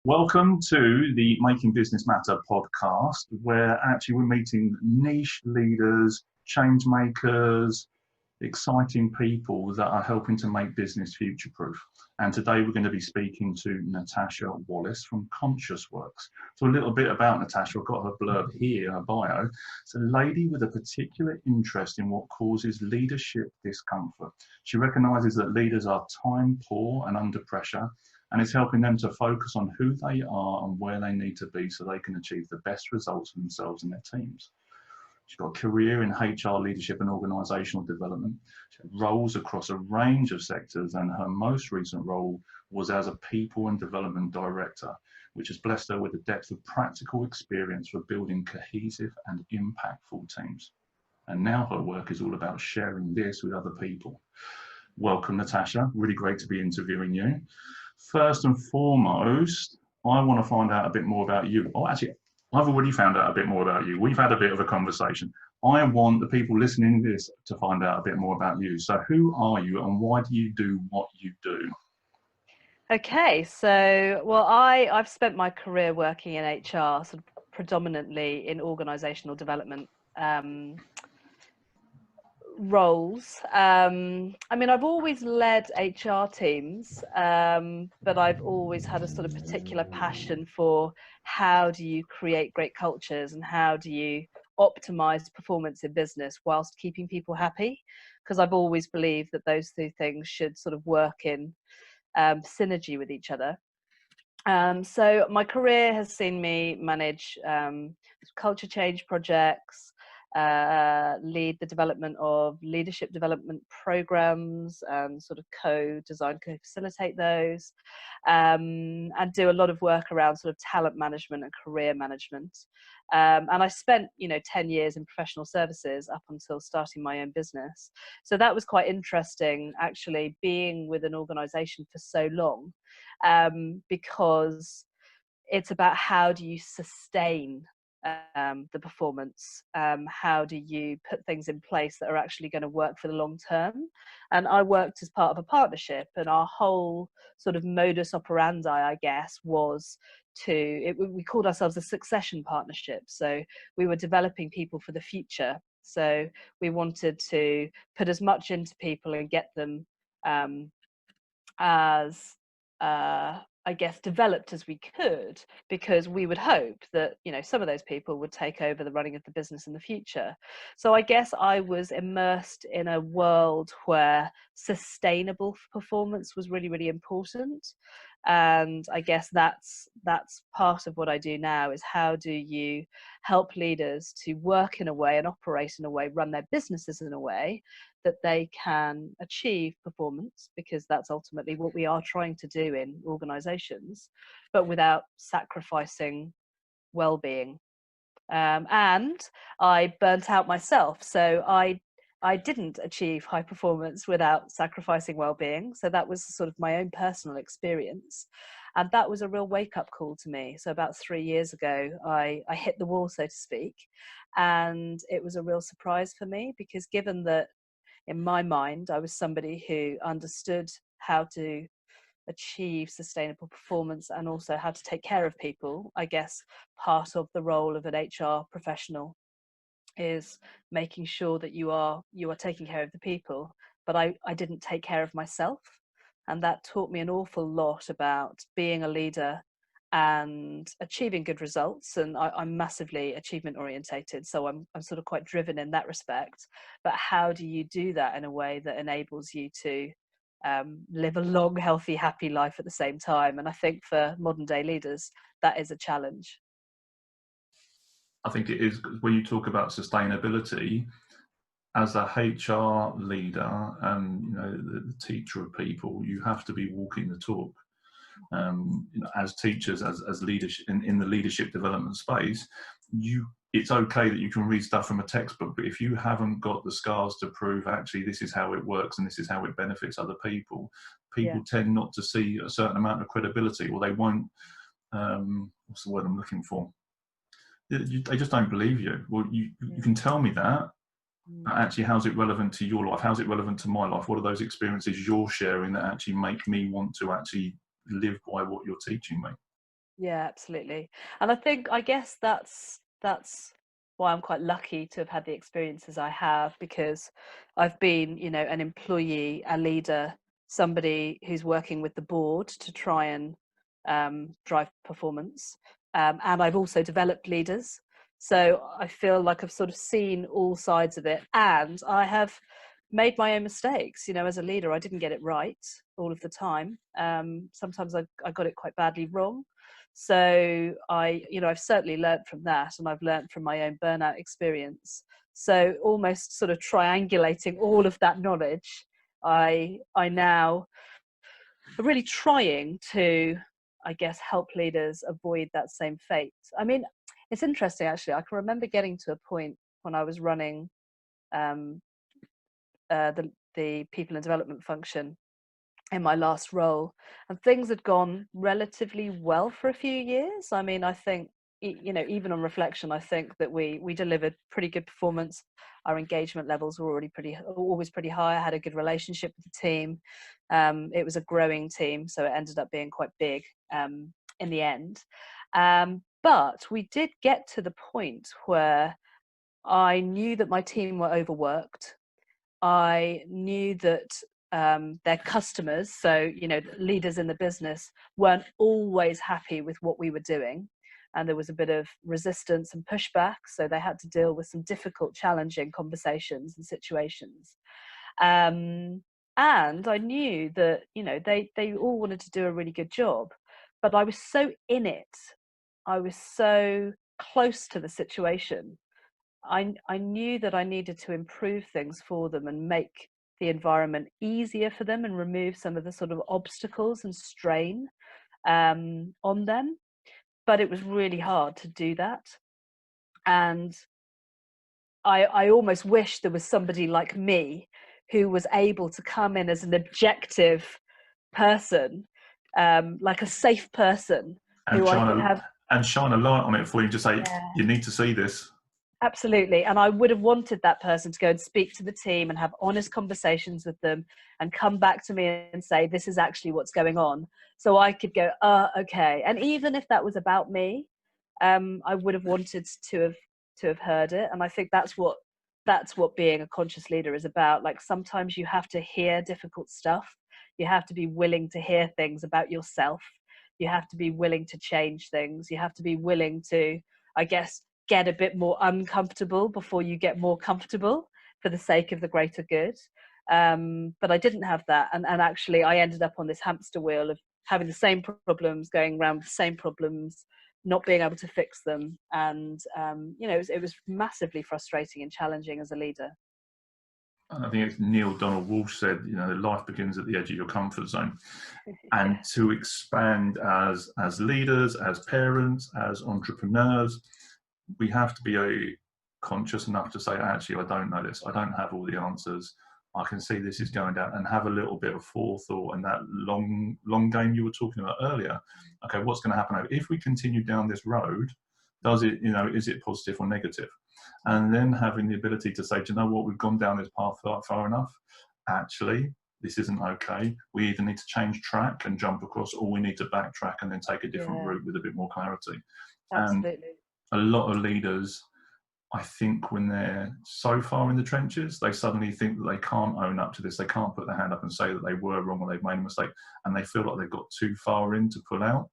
Welcome to the Making Business Matter podcast, where actually we're meeting niche leaders, change makers, exciting people that are helping to make business future-proof. And today we're going to be speaking to Natasha Wallace from Conscious Works. So a little bit about Natasha, I've got her blurb here, her bio. It's a lady with a particular interest in what causes leadership discomfort. She recognises that leaders are time poor and under pressure, and it's helping them to focus on who they are and where they need to be so they can achieve the best results for themselves and their teams. She's got a career in HR leadership and organisational development. She had roles across a range of sectors, and her most recent role was as a people and development director, which has blessed her with a depth of practical experience for building cohesive and impactful teams. And now her work is all about sharing this with other people. Welcome, Natasha. Really great to be interviewing you. First and foremost, I want to find out a bit more about you. Oh, actually, I've already found out a bit more about you. We've had a bit of a conversation. I want the people listening to this to find out a bit more about you. So who are you and why do you do what you do? Okay, so I've spent my career working in HR, sort of predominantly in organisational development roles. I've always led HR teams, but I've always had a sort of particular passion for how do you create great cultures and how do you optimize performance in business whilst keeping people happy, because I've always believed that those two things should sort of work in synergy with each other. So my career has seen me manage culture change projects, lead the development of leadership development programs, and sort of co-design, co-facilitate those, and do a lot of work around sort of talent management and career management. And I spent, 10 years in professional services up until starting my own business. So that was quite interesting, actually, being with an organization for so long, because it's about how do you sustain the performance, how do you put things in place that are actually going to work for the long term. And I worked as part of a partnership, and our whole sort of modus operandi, I guess, was we called ourselves a succession partnership. So we were developing people for the future. So we wanted to put as much into people and get them as I guess developed as we could, because we would hope that some of those people would take over the running of the business in the future. So I guess I was immersed in a world where sustainable performance was really, really important. And I guess that's part of what I do now, is how do you help leaders to work in a way and operate in a way, run their businesses in a way that they can achieve performance, because that's ultimately what we are trying to do in organizations, but without sacrificing well-being. And I burnt out myself, so I didn't achieve high performance without sacrificing well-being. So that was sort of my own personal experience. And that was a real wake-up call to me. So about 3 years ago, I hit the wall, so to speak. And it was a real surprise for me, because given that in my mind, I was somebody who understood how to achieve sustainable performance and also how to take care of people. I guess part of the role of an HR professional is making sure that you are taking care of the people. But I didn't take care of myself. And that taught me an awful lot about being a leader and achieving good results. And I'm massively achievement orientated, so I'm sort of quite driven in that respect. But how do you do that in a way that enables you to live a long, healthy, happy life at the same time? And I think for modern day leaders, that is a challenge. I think it is, when you talk about sustainability, as a HR leader and the teacher of people, you have to be walking the talk. As teachers, as leadership in the leadership development space, it's okay that you can read stuff from a textbook, but if you haven't got the scars to prove actually this is how it works and this is how it benefits other people, people tend not to see a certain amount of credibility, or they won't. What's the word I'm looking for? They just don't believe you. Well, you can tell me that. But actually, how's it relevant to your life? How's it relevant to my life? What are those experiences you're sharing that actually make me want to actually live by what you're teaching me? Yeah, absolutely. And I guess that's why I'm quite lucky to have had the experiences I have, because I've been, an employee, a leader, somebody who's working with the board to try and drive performance. And I've also developed leaders. So I feel like I've sort of seen all sides of it, and I have made my own mistakes. As a leader, I didn't get it right all of the time. Sometimes I got it quite badly wrong. So I've certainly learned from that, and I've learned from my own burnout experience. So almost sort of triangulating all of that knowledge, I now are really trying to, I guess, help leaders avoid that same fate. I mean, it's interesting actually. I can remember getting to a point when I was running um, the people and development function in my last role, and things had gone relatively well for a few years. I mean, I think, even on reflection, I think that we delivered pretty good performance. Our engagement levels were always pretty high. I had a good relationship with the team. It was a growing team, so it ended up being quite big in the end. But we did get to the point where I knew that my team were overworked. I knew that their customers, so leaders in the business, weren't always happy with what we were doing, and there was a bit of resistance and pushback. So they had to deal with some difficult, challenging conversations and situations. And I knew that they all wanted to do a really good job, but I was so in it. I was so close to the situation. I knew that I needed to improve things for them and make the environment easier for them and remove some of the sort of obstacles and strain on them. But it was really hard to do that. And I almost wish there was somebody like me who was able to come in as an objective person, like a safe person And who I shine could a have. and shine a light on it for you. Just say Yeah. you need to see this. Absolutely. And I would have wanted that person to go and speak to the team and have honest conversations with them and come back to me and say, this is actually what's going on. So I could go, okay. And even if that was about me, I would have wanted to have heard it. And I think that's what being a conscious leader is about. Like, sometimes you have to hear difficult stuff. You have to be willing to hear things about yourself. You have to be willing to change things. You have to be willing to, I guess, get a bit more uncomfortable before you get more comfortable for the sake of the greater good. But I didn't have that. And actually, I ended up on this hamster wheel of having the same problems, going around with the same problems, not being able to fix them. And, it was massively frustrating and challenging as a leader. And I think it's Neil Donald Walsh said, life begins at the edge of your comfort zone. And Yeah. to expand as leaders, as parents, as entrepreneurs, we have to be conscious enough to say, actually, I don't know this. I don't have all the answers. I can see this is going down, and have a little bit of forethought and that long game you were talking about earlier. Okay, what's going to happen if we continue down this road? Does it, is it positive or negative? And then having the ability to say, do you know what, we've gone down this path far enough. Actually, this isn't okay. We either need to change track and jump across, or we need to backtrack and then take a different Yeah, route with a bit more clarity. And absolutely. a lot of leaders, I think, when they're so far in the trenches, they suddenly think that they can't own up to this. They can't put their hand up and say that they were wrong or they've made a mistake. And they feel like they've got too far in to pull out.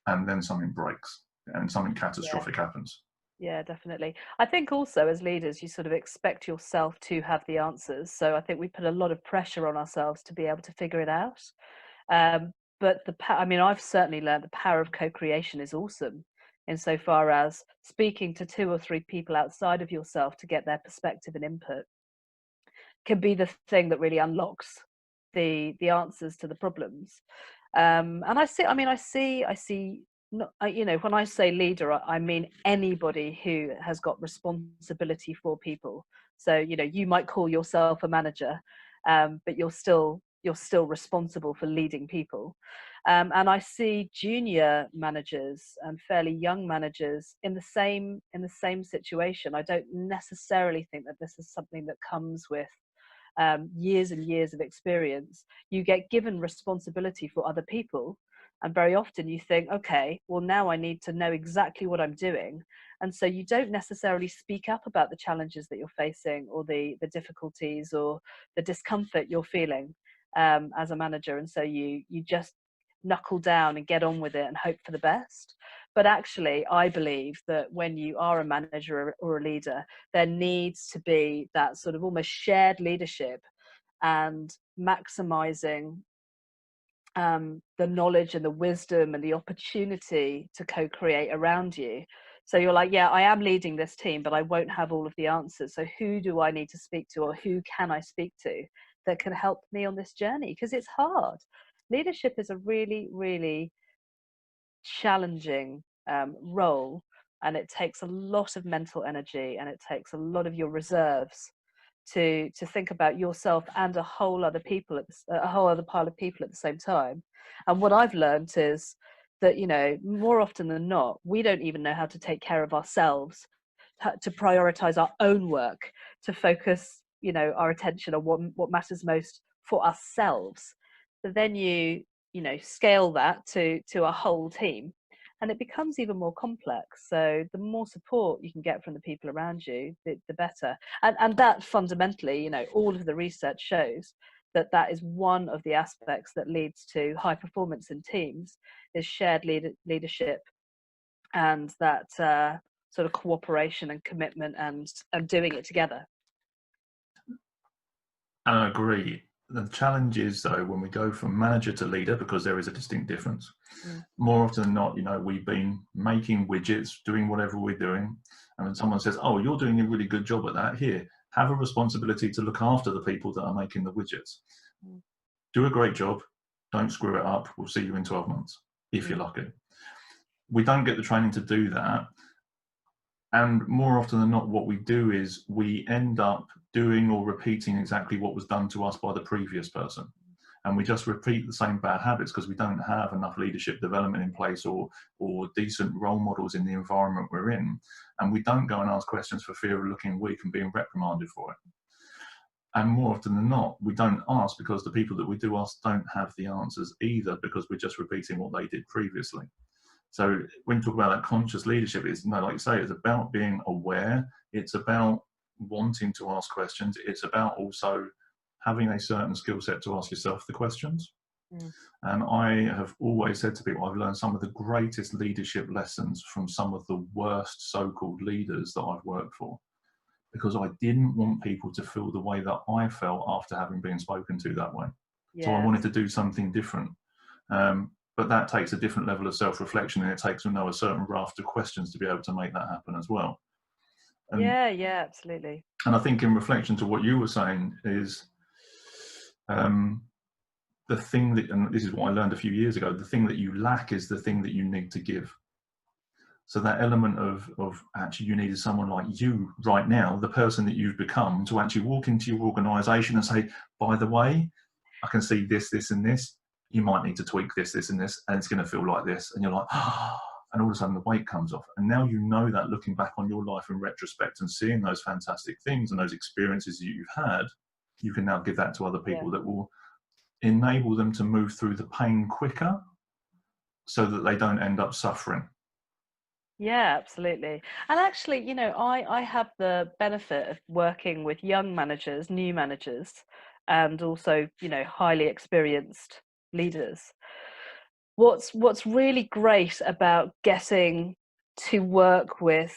And then something breaks and something Yeah. catastrophic happens. Yeah, definitely. I think also as leaders, you sort of expect yourself to have the answers. So I think we put a lot of pressure on ourselves to be able to figure it out. But I mean, I've certainly learned the power of co-creation is awesome, insofar as speaking to two or three people outside of yourself to get their perspective and input can be the thing that really unlocks the answers to the problems. And I see. Not, when I say leader, I mean anybody who has got responsibility for people. So you might call yourself a manager, but you're still responsible for leading people. And I see junior managers and fairly young managers in the same situation. I don't necessarily think that this is something that comes with years and years of experience. You get given responsibility for other people, And very often you think, okay, well, now I need to know exactly what I'm doing. And so you don't necessarily speak up about the challenges that you're facing, or the difficulties or the discomfort you're feeling as a manager. And so you just knuckle down and get on with it and hope for the best. But actually, I believe that when you are a manager or a leader, there needs to be that sort of almost shared leadership and maximizing the knowledge and the wisdom and the opportunity to co-create around you. So you're like, yeah, I am leading this team, but I won't have all of the answers. So who do I need to speak to, or who can I speak to that can help me on this journey? Because it's hard. Leadership is a really, really challenging role, and it takes a lot of mental energy, and it takes a lot of your reserves to think about yourself and a whole other pile of people at the same time. And what I've learned is that, you know, more often than not, we don't even know how to take care of ourselves, to prioritize our own work, to focus, you know, our attention on what matters most for ourselves. But then you know, scale that to a whole team, and it becomes even more complex. So the more support you can get from the people around you, the better. And that fundamentally, you know, all of the research shows that that is one of the aspects that leads to high performance in teams, is shared leadership, and that sort of cooperation and commitment, and doing it together. I agree. The challenge is, though, when we go from manager to leader, because there is a distinct difference. More often than not, you know, we've been making widgets, doing whatever we're doing, and when someone says, oh, you're doing a really good job at that, here, have a responsibility to look after the people that are making the widgets. Do a great job, don't screw it up, we'll see you in 12 months, if you're lucky. We don't get the training to do that. And more often than not, what we do is we end up doing or repeating exactly what was done to us by the previous person. And we just repeat the same bad habits because we don't have enough leadership development in place, or decent role models in the environment we're in. And we don't go and ask questions for fear of looking weak and being reprimanded for it. And more often than not, we don't ask because the people that we do ask don't have the answers either, because we're just repeating what they did previously. So when you talk about that conscious leadership, it's, you know, like you say, it's about being aware. It's about wanting to ask questions. It's about also having a certain skill set to ask yourself the questions. And I have always said to people, I've learned some of the greatest leadership lessons from some of the worst so-called leaders that I've worked for, because I didn't want people to feel the way that I felt after having been spoken to that way. So I wanted to do something different. But that takes a different level of self-reflection, and it takes, you know, a certain raft of questions to be able to make that happen as well. And, yeah, absolutely. And I think in reflection to what you were saying is the thing that, and this is what I learned a few years ago, the thing that you lack is the thing that you need to give. So that element of actually you needed someone like you right now, the person that you've become, to actually walk into your organisation and say, by the way, I can see this, this and this. You might need to tweak this, this and this, and it's going to feel like this. And you're like, ah, and all of a sudden the weight comes off. And now you know that, looking back on your life in retrospect and seeing those fantastic things and those experiences that you've had, you can now give that to other people that will enable them to move through the pain quicker so that they don't end up suffering. Yeah, absolutely. And actually, you know, I have the benefit of working with young managers, new managers, and also, you know, highly experienced leaders. What's really great about getting to work with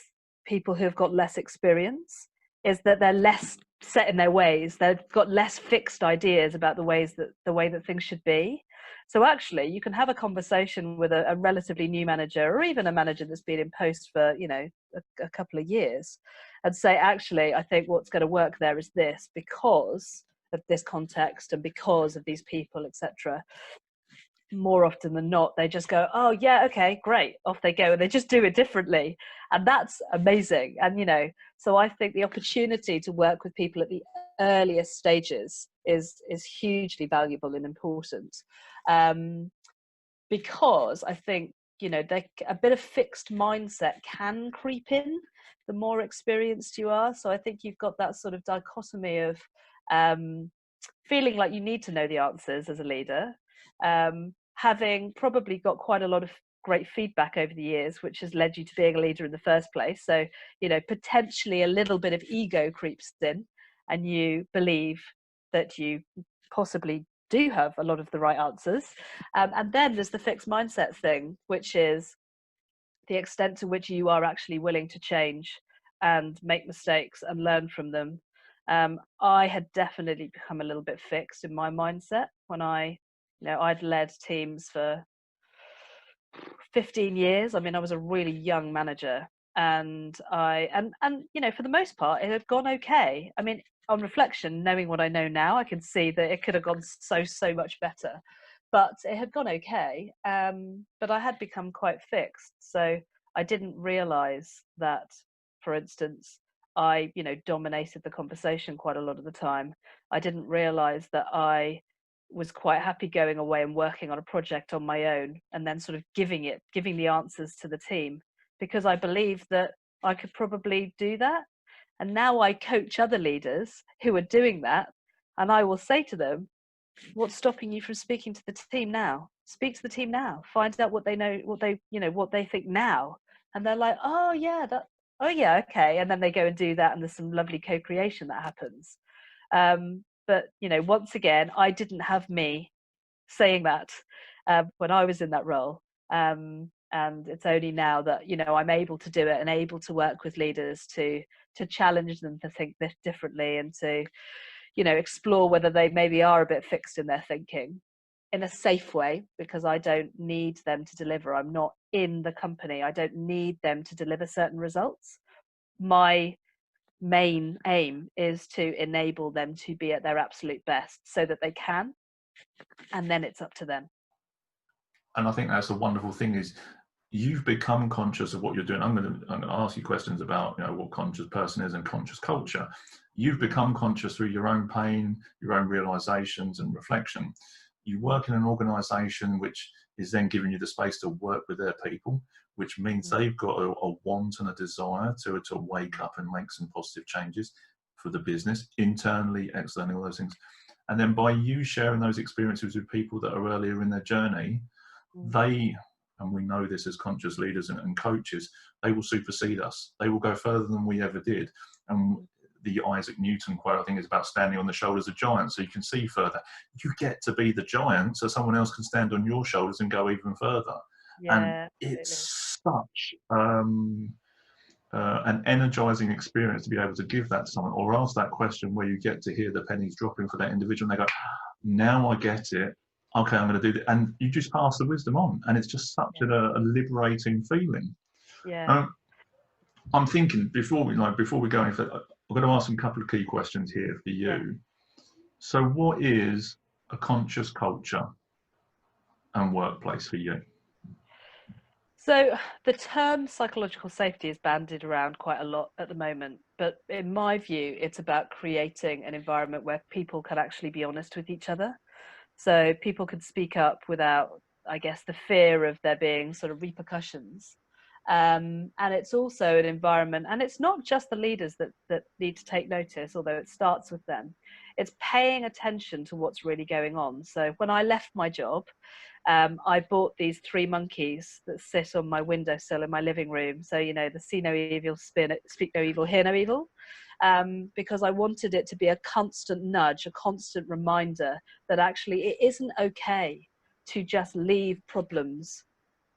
people who've got less experience is that they're less set in their ways. They've got less fixed ideas about the way that things should be. So actually, you can have a conversation with a relatively new manager, or even a manager that's been in post for, you know, a couple of years, and say, actually, I think what's going to work there is this, because of this context and because of these people, etc. More often than not, they just go, oh yeah, okay, great, off they go, and they just do it differently, and that's amazing. And, you know, so I think the opportunity to work with people at the earliest stages is hugely valuable and important, because I think, you know, a bit of fixed mindset can creep in the more experienced you are. So I think you've got that sort of dichotomy of feeling like you need to know the answers as a leader, having probably got quite a lot of great feedback over the years, which has led you to being a leader in the first place. So, you know, potentially a little bit of ego creeps in, and you believe that you possibly do have a lot of the right answers. And then there's the fixed mindset thing, which is the extent to which you are actually willing to change and make mistakes and learn from them. I had definitely become a little bit fixed in my mindset when I'd led teams for 15 years. I mean, I was a really young manager, and for the most part, it had gone okay. I mean, on reflection, knowing what I know now, I can see that it could have gone so much better, but it had gone okay. But I had become quite fixed, so I didn't realize that, for instance, I dominated the conversation quite a lot of the time. I didn't realize that I was quite happy going away and working on a project on my own, and then sort of giving the answers to the team, because I believed that I could probably do that. And now I coach other leaders who are doing that, and I will say to them, what's stopping you from speaking to the team now? Speak to the team now. Find out what they know, what they think now. And they're like, oh yeah, okay. And then they go and do that, and there's some lovely co-creation that happens. But once again, I didn't have me saying that when I was in that role. And it's only now that I'm able to do it and able to work with leaders to challenge them to think this differently, and to explore whether they maybe are a bit fixed in their thinking in a safe way, because I don't need them to deliver. I'm not in the company. I don't need them to deliver certain results. My main aim is to enable them to be at their absolute best so that they can, and then it's up to them. And I think that's the wonderful thing, is you've become conscious of what you're doing. I'm going to ask you questions about what conscious person is and conscious culture. You've become conscious through your own pain, your own realizations and reflection. You work in an organization which is then giving you the space to work with their people, which means they've got a want and a desire to wake up and make some positive changes for the business, internally, externally, all those things. And then by you sharing those experiences with people that are earlier in their journey, they, and we know this as conscious leaders and coaches, they will supersede us. They will go further than we ever did. And the Isaac Newton quote, I think, is about standing on the shoulders of giants, so you can see further. You get to be the giant so someone else can stand on your shoulders and go even further. Yeah, And it's such an energizing experience to be able to give that to someone, or ask that question where you get to hear the pennies dropping for that individual, and they go, now I get it. Okay, I'm going to do that. And you just pass the wisdom on, and it's just such a liberating feeling. Yeah. I'm thinking before we go into that, I'm going to ask a couple of key questions here for you. Yeah. So what is a conscious culture and workplace for you? So the term psychological safety is bandied around quite a lot at the moment, but in my view, it's about creating an environment where people can actually be honest with each other. So people can speak up without, I guess, the fear of there being sort of repercussions. And it's also an environment, and it's not just the leaders that need to take notice, although it starts with them. It's paying attention to what's really going on. So when I left my job, I bought these 3 monkeys that sit on my windowsill in my living room. So, the see no evil, speak no evil, hear no evil. Because I wanted it to be a constant nudge, a constant reminder that actually it isn't okay to just leave problems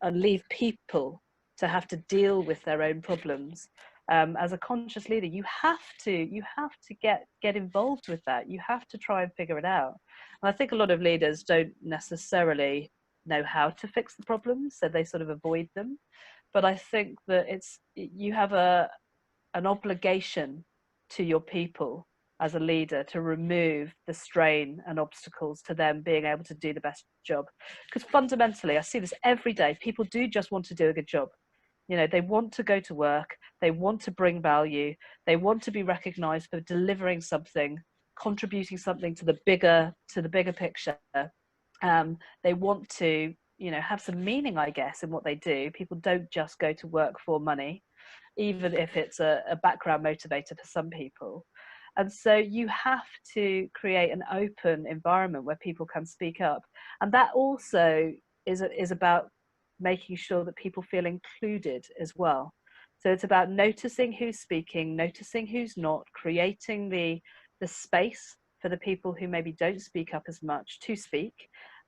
and leave people to have to deal with their own problems. As a conscious leader, you have to get involved with that. You have to try and figure it out. And I think a lot of leaders don't necessarily know how to fix the problems, so they sort of avoid them. But I think that you have an obligation to your people as a leader to remove the strain and obstacles to them being able to do the best job. Because fundamentally, I see this every day, people do just want to do a good job. They want to go to work, they want to bring value, they want to be recognized for delivering something, contributing something to the bigger picture. They want to have some meaning, I guess, in what they do. People don't just go to work for money, even if it's a background motivator for some people. And so you have to create an open environment where people can speak up. And that also is about making sure that people feel included as well. So it's about noticing who's speaking, noticing who's not, creating the space for the people who maybe don't speak up as much to speak,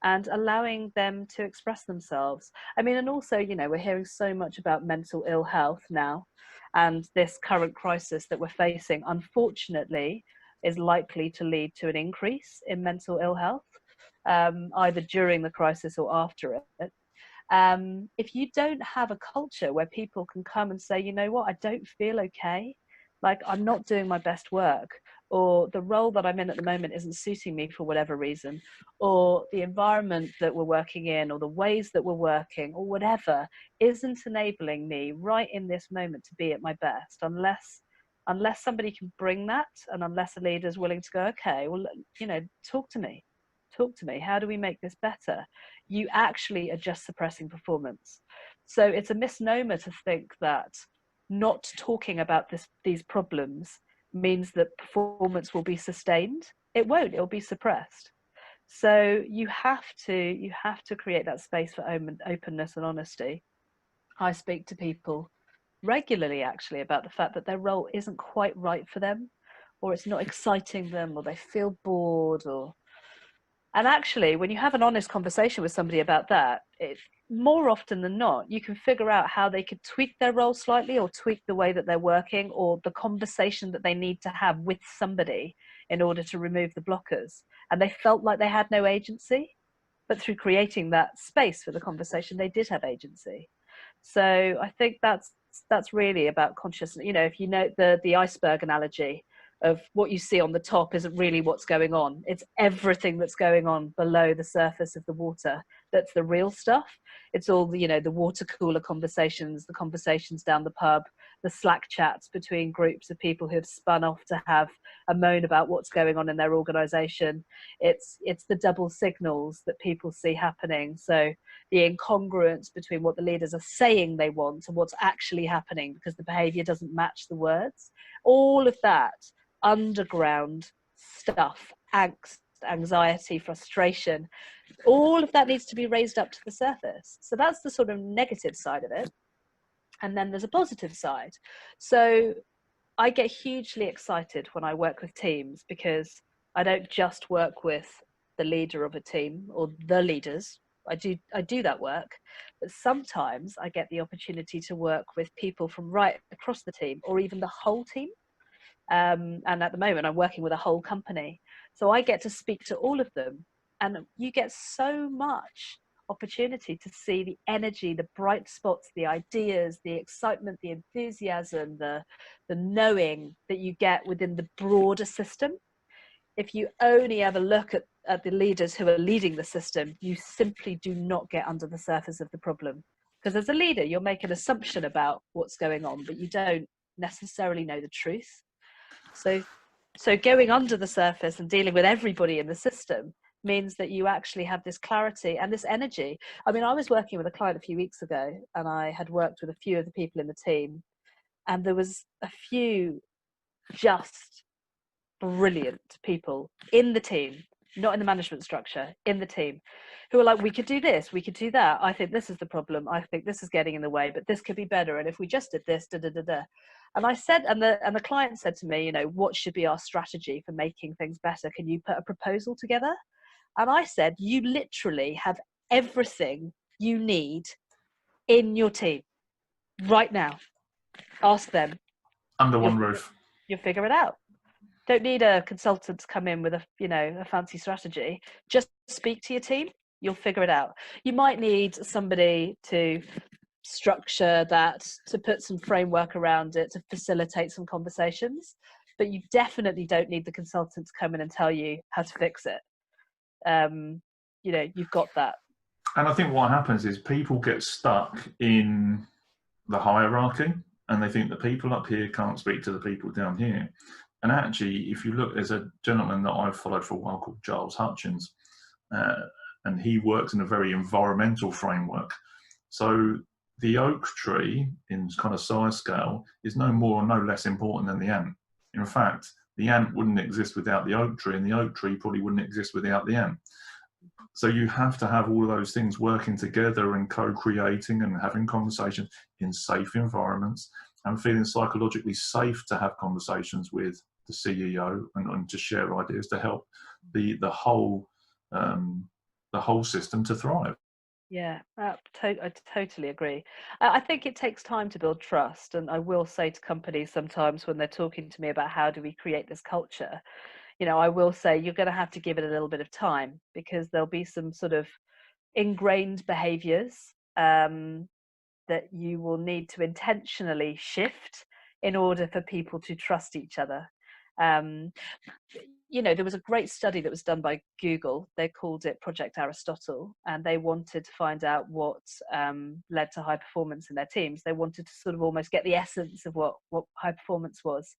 and allowing them to express themselves. I mean, and also, you know, we're hearing so much about mental ill health now, and this current crisis that we're facing, unfortunately, is likely to lead to an increase in mental ill health, either during the crisis or after it. If you don't have a culture where people can come and say, you know what, I don't feel okay, like I'm not doing my best work, or the role that I'm in at the moment isn't suiting me for whatever reason, or the environment that we're working in, or the ways that we're working, or whatever, isn't enabling me right in this moment to be at my best, unless somebody can bring that, and unless a leader is willing to go, okay, well, you know, talk to me, how do we make this better, you actually are just suppressing performance. So it's a misnomer to think that not talking about these problems means that performance will be sustained. It won't, it'll be suppressed. So you have to create that space for openness and honesty. I speak to people regularly actually about the fact that their role isn't quite right for them, or it's not exciting them, or they feel bored, or and actually, when you have an honest conversation with somebody about that, more often than not, you can figure out how they could tweak their role slightly, or tweak the way that they're working, or the conversation that they need to have with somebody in order to remove the blockers. And they felt like they had no agency, but through creating that space for the conversation, they did have agency. So I think that's really about consciousness. You know, if you know the iceberg analogy, of what you see on the top isn't really what's going on. It's everything that's going on below the surface of the water. That's the real stuff. It's all the, you know, the water cooler conversations, the conversations down the pub, the Slack chats between groups of people who have spun off to have a moan about what's going on in their organization. It's the double signals that people see happening. So the incongruence between what the leaders are saying they want and what's actually happening, because the behavior doesn't match the words. All of that underground stuff, angst, anxiety, frustration, all of that needs to be raised up to the surface. So that's the sort of negative side of it. And then there's a positive side. So I get hugely excited when I work with teams, because I don't just work with the leader of a team or the leaders. I do that work, but sometimes I get the opportunity to work with people from right across the team, or even the whole team. And at the moment I'm working with a whole company, so I get to speak to all of them, and you get so much opportunity to see the energy, the bright spots, the ideas, the excitement, the enthusiasm, the knowing that you get within the broader system. If you only ever look at the leaders who are leading the system, you simply do not get under the surface of the problem, because as a leader you'll make an assumption about what's going on, but you don't necessarily know the truth. So going under the surface and dealing with everybody in the system means that you actually have this clarity and this energy. I mean, I was working with a client a few weeks ago, and I had worked with a few of the people in the team, and there was a few just brilliant people in the team, not in the management structure, in the team, who were like, we could do this, we could do that, I think this is the problem, I think this is getting in the way, but this could be better, and if we just did this, da da da da. And I said, and the client said to me, you know, what should be our strategy for making things better? Can you put a proposal together? And I said, you literally have everything you need in your team right now. Ask them. Under one roof. You'll figure it out. Don't need a consultant to come in with a fancy strategy. Just speak to your team. You'll figure it out. You might need somebody to structure that, to put some framework around it, to facilitate some conversations, but you definitely don't need the consultant to come in and tell you how to fix it. You've got that. And I think what happens is people get stuck in the hierarchy, and they think the people up here can't speak to the people down here. And actually, if you look, there's a gentleman that I've followed for a while called Giles Hutchins, and he works in a very environmental framework. So the oak tree in kind of size scale is no more or no less important than the ant. In fact, the ant wouldn't exist without the oak tree, and the oak tree probably wouldn't exist without the ant. So you have to have all of those things working together and co-creating and having conversations in safe environments and feeling psychologically safe to have conversations with the CEO and to share ideas to help the whole system to thrive. Yeah, I totally agree. I think it takes time to build trust, and I will say to companies sometimes when they're talking to me about how do we create this culture, I will say you're going to have to give it a little bit of time, because there'll be some sort of ingrained behaviors that you will need to intentionally shift in order for people to trust each other. Um, there was a great study that was done by Google. They called it Project Aristotle, and they wanted to find out what led to high performance in their teams. They wanted to sort of almost get the essence of what high performance was.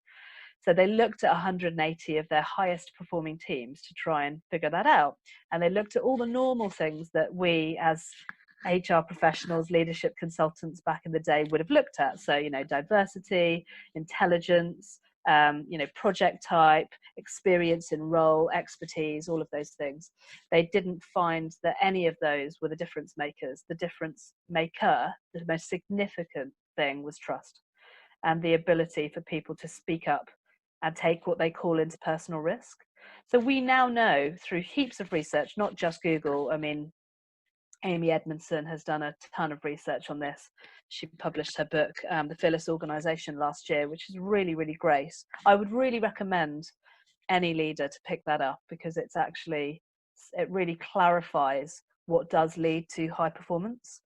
So they looked at 180 of their highest performing teams to try and figure that out. And they looked at all the normal things that we as HR professionals, leadership consultants back in the day would have looked at. So, diversity, intelligence, project type, experience in role, expertise, all of those things. They didn't find that any of those were the difference makers. The difference maker, the most significant thing, was trust and the ability for people to speak up and take what they call interpersonal risk. So we now know through heaps of research, not just Google. I mean, Amy Edmondson has done a ton of research on this. She published her book, The Fearless Organization, last year, which is really, really great. I would really recommend any leader to pick that up, because it really clarifies what does lead to high performance.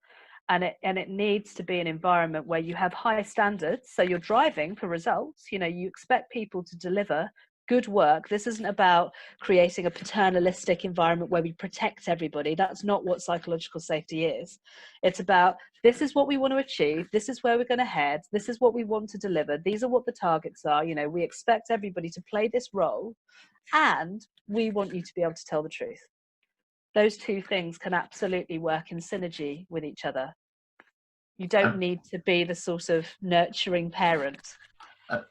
And it needs to be an environment where you have high standards. So you're driving for results. You expect people to deliver good work. This isn't about creating a paternalistic environment where we protect everybody. That's not what psychological safety is. It's about, this is what we want to achieve. This is where we're going to head. This is what we want to deliver. These are what the targets are. We expect everybody to play this role, and we want you to be able to tell the truth. Those two things can absolutely work in synergy with each other. You don't need to be the sort of nurturing parent.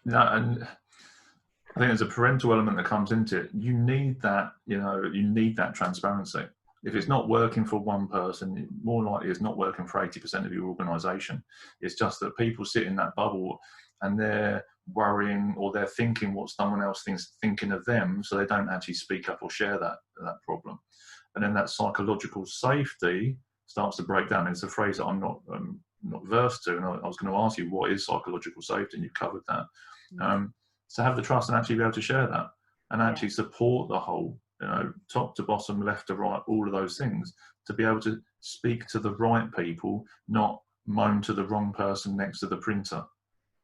No, and I think there's a parental element that comes into it. You need that, you need that transparency. If it's not working for one person, more likely it's not working for 80% of your organisation. It's just that people sit in that bubble and they're worrying, or they're thinking what someone else thinking of them, so they don't actually speak up or share that problem. And then that psychological safety starts to break down. It's a phrase that I'm not versed to, and I was going to ask you, what is psychological safety, and you've covered that. To have the trust and actually be able to share that and actually support the whole, top to bottom, left to right, all of those things, to be able to speak to the right people, not moan to the wrong person next to the printer.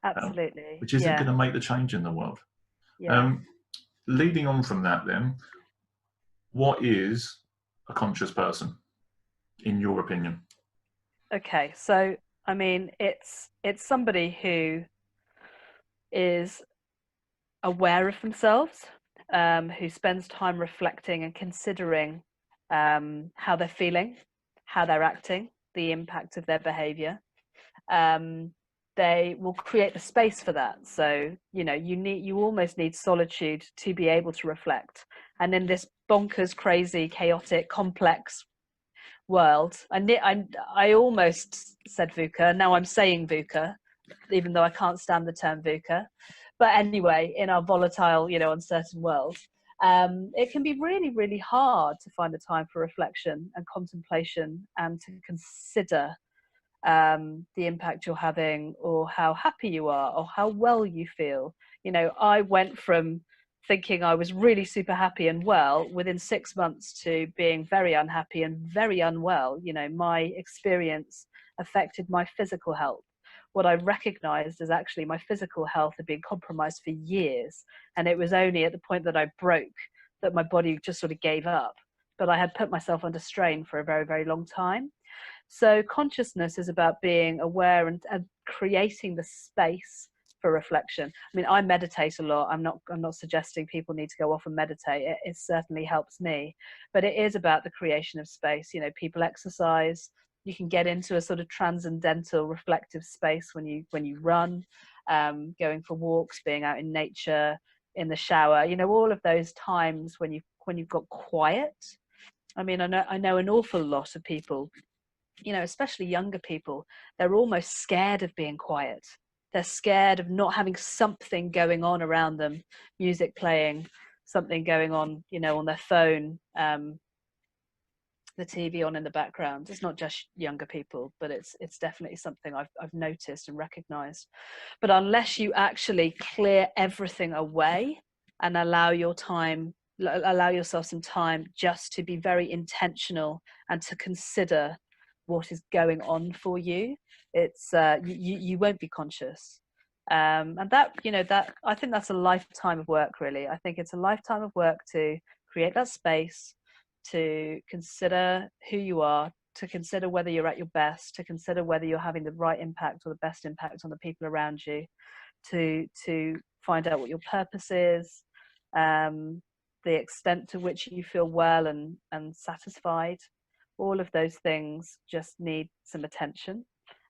Absolutely. Which isn't going to make the change in the world. Leading on from that then, what is a conscious person, in your opinion? Okay, so I mean, it's somebody who is aware of themselves, who spends time reflecting and considering how they're feeling, how they're acting, the impact of their behavior. They will create the space for that. So, you almost need solitude to be able to reflect. And in this bonkers, crazy, chaotic, complex world, I almost said VUCA. Now I'm saying VUCA, even though I can't stand the term VUCA. But anyway, in our volatile, uncertain world, it can be really, really hard to find the time for reflection and contemplation, and to consider the impact you're having, or how happy you are, or how well you feel. I went from thinking I was really super happy and well within 6 months to being very unhappy and very unwell. My experience affected my physical health. What I recognized is actually my physical health had been compromised for years, and it was only at the point that I broke that my body just sort of gave up. But I had put myself under strain for a very, very long time. So consciousness is about being aware and creating the space for reflection. I mean, I meditate a lot. I'm not suggesting people need to go off and meditate. It certainly helps me, but it is about the creation of space. People exercise. You can get into a sort of transcendental reflective space when you run, going for walks, being out in nature, in the shower. All of those times when you've got quiet. I mean, I know an awful lot of people, you know, especially younger people, they're almost scared of being quiet. They're scared of not having something going on around them, music playing, something going on, you know, on their phone, the TV on in the background. It's not just younger people, but it's definitely something I've noticed and recognized. But unless you actually clear everything away and allow yourself some time just to be very intentional and to consider what is going on for you, it's you won't be conscious. And that, you know, that I think that's a lifetime of work, really. I think it's a lifetime of work to create that space, to consider who you are, to consider whether you're at your best, to consider whether you're having the right impact or the best impact on the people around you, to find out what your purpose is, the extent to which you feel well and satisfied. All of those things just need some attention.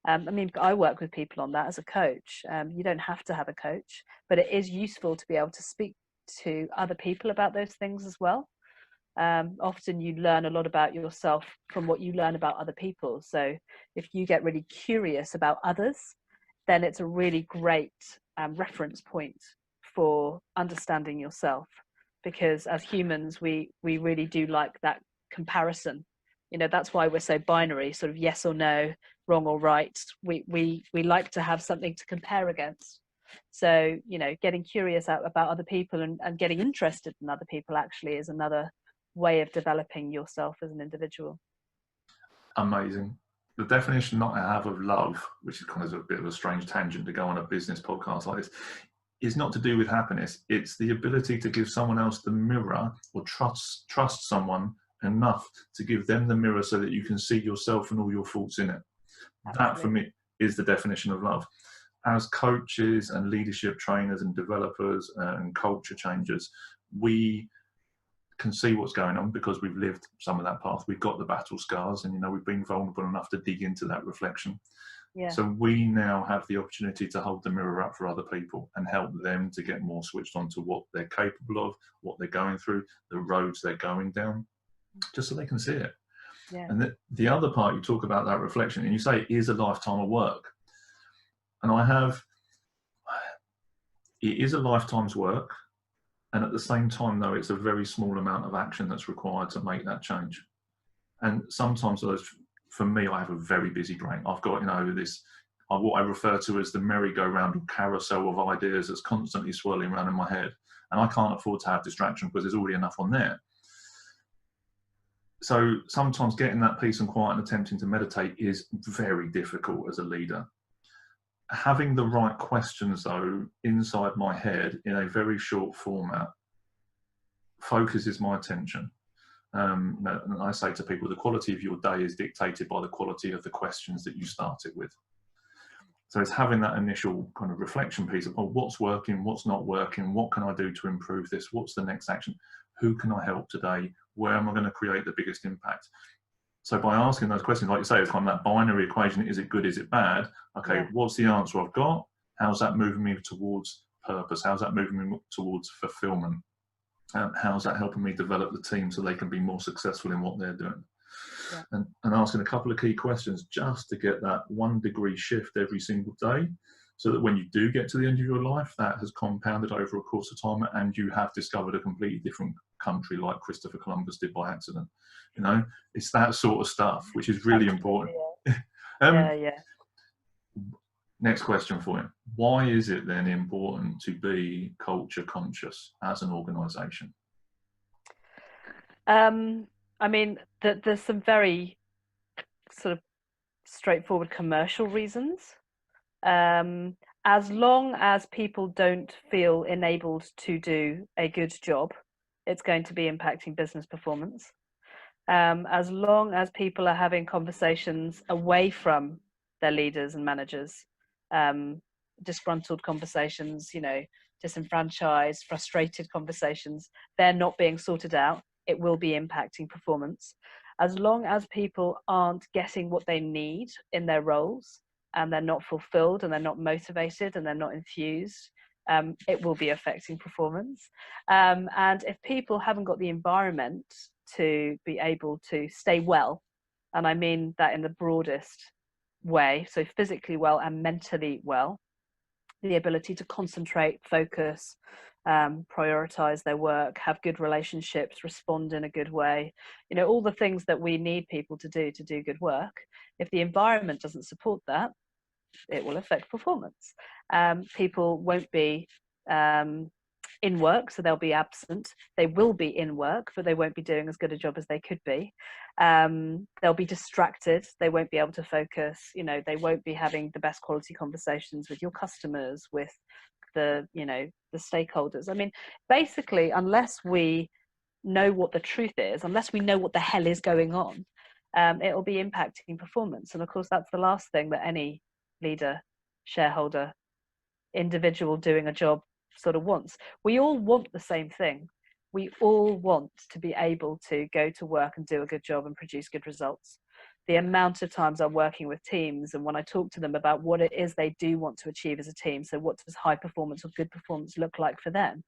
I mean, I work with people on that as a coach. You don't have to have a coach, but it is useful to be able to speak to other people about those things as well. Often you learn a lot about yourself from what you learn about other people. So if you get really curious about others, then it's a really great reference point for understanding yourself. Because as humans, we really do like that comparison. You know, that's why we're so binary, sort of yes or no, wrong or right. We like to have something to compare against. So, you know, getting curious about other people and getting interested in other people actually is another way of developing yourself as an individual. Amazing. The definition that I have of love, which is kind of a bit of a strange tangent to go on a business podcast like this, is not to do with happiness. It's the ability to give someone else the mirror, or trust someone enough to give them the mirror so that you can see yourself and all your faults in it. Absolutely. That for me is the definition of love. As coaches and leadership trainers and developers and culture changers, we can see what's going on because we've lived some of that path. We've got the battle scars, and you know, we've been vulnerable enough to dig into that reflection. Yeah. So we now have the opportunity to hold the mirror up for other people and help them to get more switched on to what they're capable of, what they're going through, the roads they're going down, just so they can see it. Yeah. And the other part, you talk about that reflection and you say it is a lifetime of work. And it is a lifetime's work. And at the same time, though, it's a very small amount of action that's required to make that change. And sometimes for me, I have a very busy brain. I've got, you know, this, what I refer to as the merry-go-round or carousel of ideas that's constantly swirling around in my head. And I can't afford to have distraction because there's already enough on there. So sometimes getting that peace and quiet and attempting to meditate is very difficult as a leader. Having the right questions, though, inside my head in a very short format focuses my attention. And I say to people, the quality of your day is dictated by the quality of the questions that you start it with. So it's having that initial kind of reflection piece of, oh, what's working, what's not working, what can I do to improve this, what's the next action, who can I help today, where am I going to create the biggest impact? So by asking those questions, like you say, it's kind of that binary equation, is it good, is it bad? Okay, yeah. What's the answer I've got? How's that moving me towards purpose? How's that moving me towards fulfillment? How's that helping me develop the team so they can be more successful in what they're doing? Yeah. And asking a couple of key questions just to get that 1 degree shift every single day, so that when you do get to the end of your life, that has compounded over a course of time and you have discovered a completely different country like Christopher Columbus did by accident. You know, it's that sort of stuff, which is really important. Yeah. Next question for you. Why is it then important to be culture conscious as an organization? I mean, there's some very sort of straightforward commercial reasons. As long as people don't feel enabled to do a good job, it's going to be impacting business performance. As long as people are having conversations away from their leaders and managers, disgruntled conversations, you know, disenfranchised, frustrated conversations, they're not being sorted out, it will be impacting performance. As long as people aren't getting what they need in their roles, and they're not fulfilled and they're not motivated and they're not enthused, it will be affecting performance. And if people haven't got the environment to be able to stay well, and I mean that in the broadest way, so physically well and mentally well, the ability to concentrate, focus, prioritize their work, have good relationships, respond in a good way, all the things that we need people to do good work. If the environment doesn't support that, it will affect performance. People won't be in work, so they'll be absent. They will be in work, but they won't be doing as good a job as they could be. They'll be distracted. They won't be able to focus. They won't be having the best quality conversations with your customers, with the stakeholders. I mean, basically, unless we know what the truth is, unless we know what the hell is going on, it will be impacting performance. And of course, that's the last thing that any leader, shareholder, individual doing a job sort of wants. We all want the same thing. We all want to be able to go to work and do a good job and produce good results. The amount of times I'm working with teams, and when I talk to them about what it is they do want to achieve as a team, so what does high performance or good performance look like for them,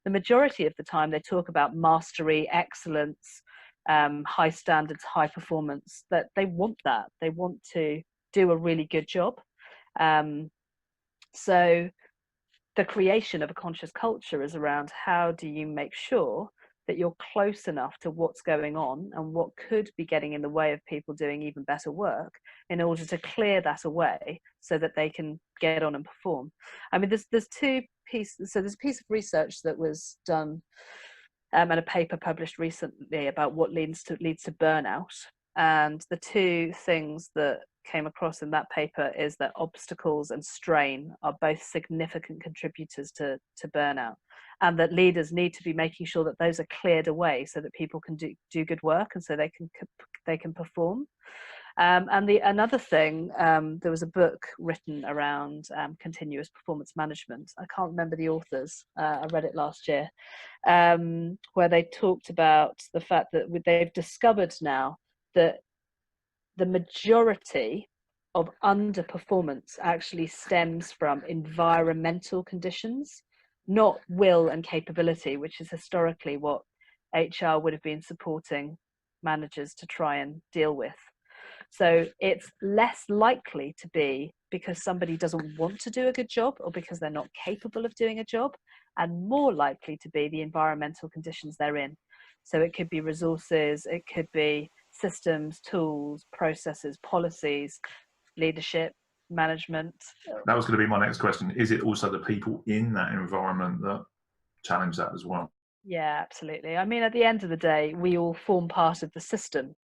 the majority of the time they talk about mastery, excellence, high standards, high performance, that they want that. They want to do a really good job. So the creation of a conscious culture is around how do you make sure that you're close enough to what's going on and what could be getting in the way of people doing even better work in order to clear that away so that they can get on and perform. I mean, there's two pieces. So there's a piece of research that was done and a paper published recently about what leads to burnout. And the two things that came across in that paper is that obstacles and strain are both significant contributors to burnout, and that leaders need to be making sure that those are cleared away so that people can do good work and so they can perform. And another thing, there was a book written around continuous performance management. I can't remember the authors. I read it last year, where they talked about the fact that they've discovered now that the majority of underperformance actually stems from environmental conditions, not will and capability, which is historically what HR would have been supporting managers to try and deal with. So it's less likely to be because somebody doesn't want to do a good job or because they're not capable of doing a job, and more likely to be the environmental conditions they're in. So it could be resources, it could be systems, tools, processes, policies, leadership, management. That was going to be my next question. Is it also the people in that environment that challenge that as well? Yeah, absolutely. I mean, at the end of the day, we all form part of the system.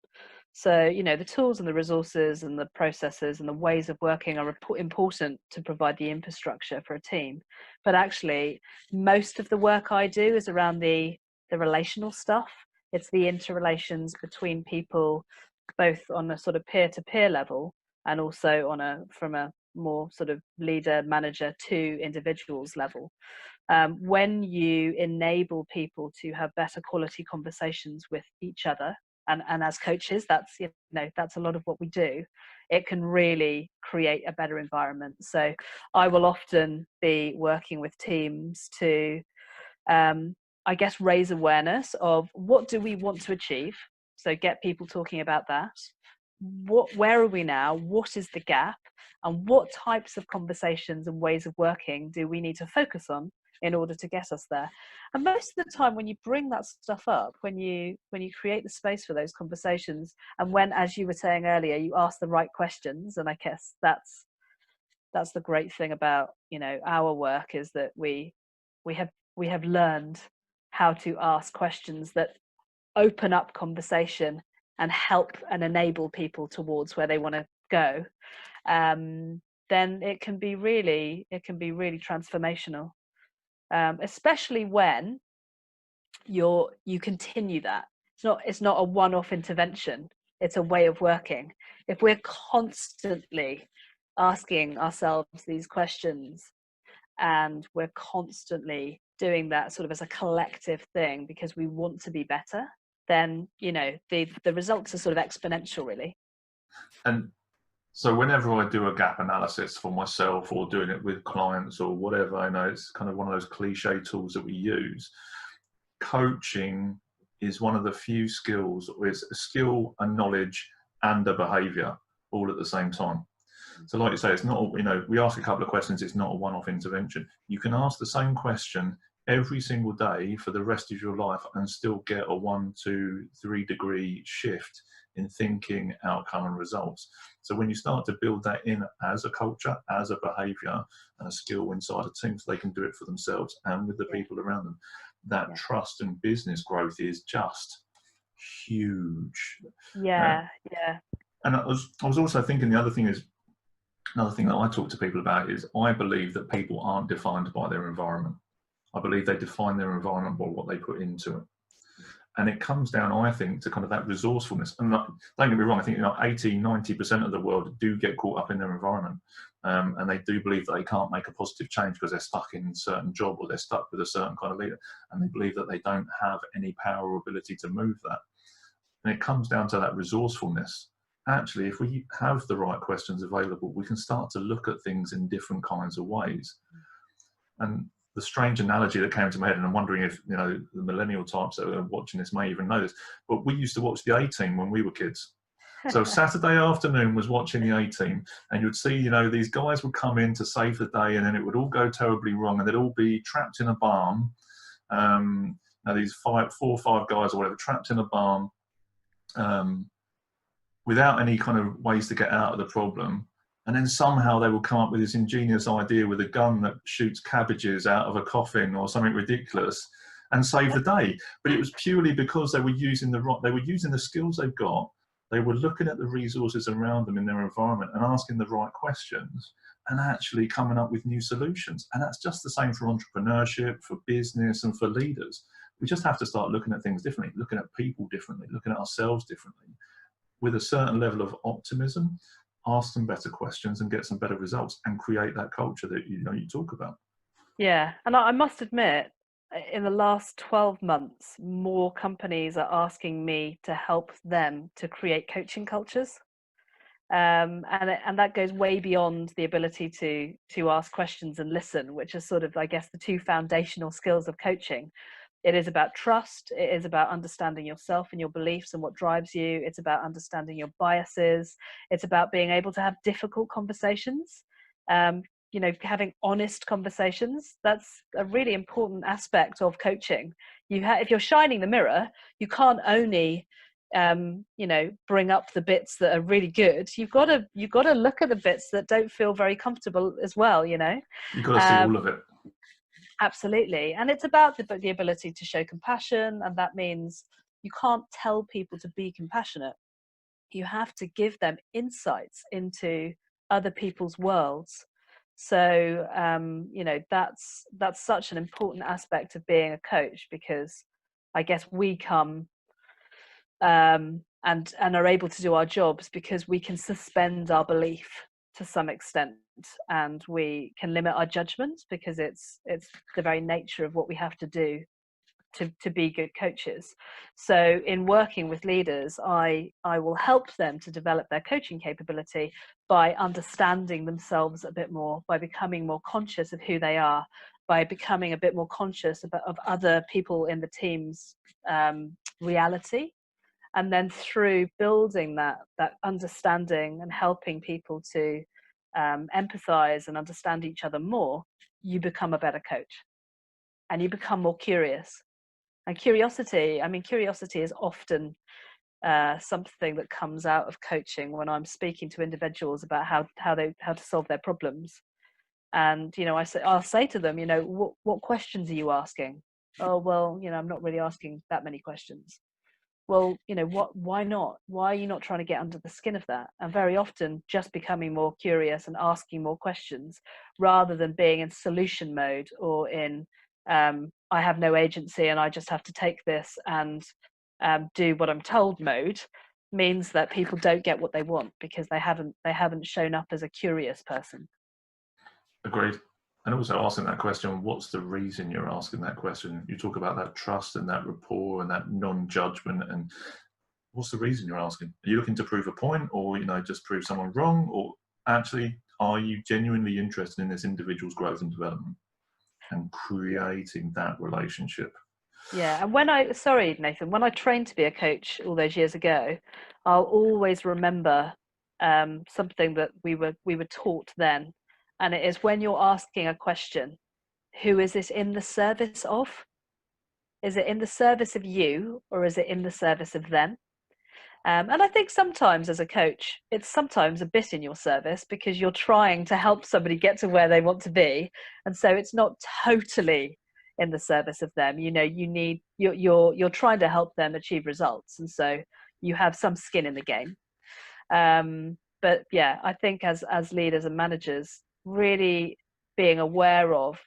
So, the tools and the resources and the processes and the ways of working are important to provide the infrastructure for a team. But actually, most of the work I do is around the relational stuff. It's the interrelations between people, both on a sort of peer-to-peer level and also from a more sort of leader, manager to individuals level. When you enable people to have better quality conversations with each other, and as coaches, that's that's a lot of what we do, it can really create a better environment. So I will often be working with teams to I guess raise awareness of what do we want to achieve, so get people talking about that. Where are we now, what is the gap, and what types of conversations and ways of working do we need to focus on in order to get us there. And most of the time when you bring that stuff up, when you create the space for those conversations, and when, as you were saying earlier, you ask the right questions, and I guess that's the great thing about our work, is that we have learned how to ask questions that open up conversation and help and enable people towards where they want to go. Then it can be really transformational. Especially when you continue that. It's not a one-off intervention, it's a way of working. If we're constantly asking ourselves these questions and we're constantly doing that sort of as a collective thing because we want to be better, then the results are sort of exponential, really. And So whenever I do a gap analysis for myself or doing it with clients or whatever, I know it's kind of one of those cliche tools that we use. Coaching is one of the few skills, or it's a skill, a knowledge, and a behaviour all at the same time. So like you say, it's not, we ask a couple of questions, it's not a one-off intervention. You can ask the same question every single day for the rest of your life and still get a 1, 2, 3 degree shift in thinking, outcome and results. So when you start to build that in as a culture, as a behaviour and a skill inside a team, so they can do it for themselves and with the people around them, that trust and business growth is just huge. Yeah. And I was also thinking the other thing is, another thing that I talk to people about is I believe that people aren't defined by their environment. I believe they define their environment by what they put into it. And it comes down, I think, to kind of that resourcefulness. And don't get me wrong, I think 80, 90% of the world do get caught up in their environment. And they do believe that they can't make a positive change because they're stuck in a certain job or they're stuck with a certain kind of leader. And they believe that they don't have any power or ability to move that. And it comes down to that resourcefulness. Actually, if we have the right questions available, we can start to look at things in different kinds of ways. And the strange analogy that came to my head, and I'm wondering if the millennial types that are watching this may even know this, but we used to watch the A-Team when we were kids. So Saturday afternoon was watching the A-Team, and you'd see these guys would come in to save the day, and then it would all go terribly wrong, and they'd all be trapped in a barn. These 4 or 5 guys or whatever trapped in a barn, without any kind of ways to get out of the problem. And then somehow they will come up with this ingenious idea with a gun that shoots cabbages out of a coffin or something ridiculous and save the day. But it was purely because they were using the skills they've got. They were looking at the resources around them in their environment and asking the right questions and actually coming up with new solutions. And that's just the same for entrepreneurship, for business, and for leaders. We just have to start looking at things differently, looking at people differently, looking at ourselves differently, with a certain level of optimism, ask some better questions and get some better results and create that culture that you talk about. Yeah, and I must admit, in the last 12 months, more companies are asking me to help them to create coaching cultures. And that goes way beyond the ability to ask questions and listen, which is sort of, I guess, the 2 foundational skills of coaching. It is about trust. It is about understanding yourself and your beliefs and what drives you. It's about understanding your biases. It's about being able to have difficult conversations, having honest conversations. That's a really important aspect of coaching. If you're shining the mirror, you can't only bring up the bits that are really good. You've got to look at the bits that don't feel very comfortable as well. You've got to see all of it. Absolutely. And it's about the ability to show compassion. And that means you can't tell people to be compassionate. You have to give them insights into other people's worlds. So, that's such an important aspect of being a coach, because I guess we come and are able to do our jobs because we can suspend our belief to some extent, and we can limit our judgments because it's the very nature of what we have to do to be good coaches. So in working with leaders, I will help them to develop their coaching capability by understanding themselves a bit more, by becoming more conscious of who they are, by becoming a bit more conscious of other people in the team's reality. And then through building that understanding and helping people to empathize and understand each other more, you become a better coach and you become more curious. And curiosity is often something that comes out of coaching when I'm speaking to individuals about how to solve their problems. And I'll say to them, what questions are you asking? Oh, well, I'm not really asking that many questions. Well, why not? Why are you not trying to get under the skin of that? And very often just becoming more curious and asking more questions rather than being in solution mode or in I have no agency and I just have to take this and do what I'm told mode, means that people don't get what they want because they haven't shown up as a curious person. Agreed. And also asking that question, what's the reason you're asking that question? You talk about that trust and that rapport and that non-judgment, and what's the reason you're asking? Are you looking to prove a point, or just prove someone wrong, or actually are you genuinely interested in this individual's growth and development and creating that relationship? Yeah, and sorry, Nathan, when I trained to be a coach all those years ago, I'll always remember something that we were taught then, and it is when you're asking a question, who is this in the service of? Is it in the service of you, or is it in the service of them? And I think sometimes as a coach, it's sometimes a bit in your service because you're trying to help somebody get to where they want to be, and so it's not totally in the service of them. You're trying to help them achieve results, and so you have some skin in the game. But yeah, I think as leaders and managers, really being aware of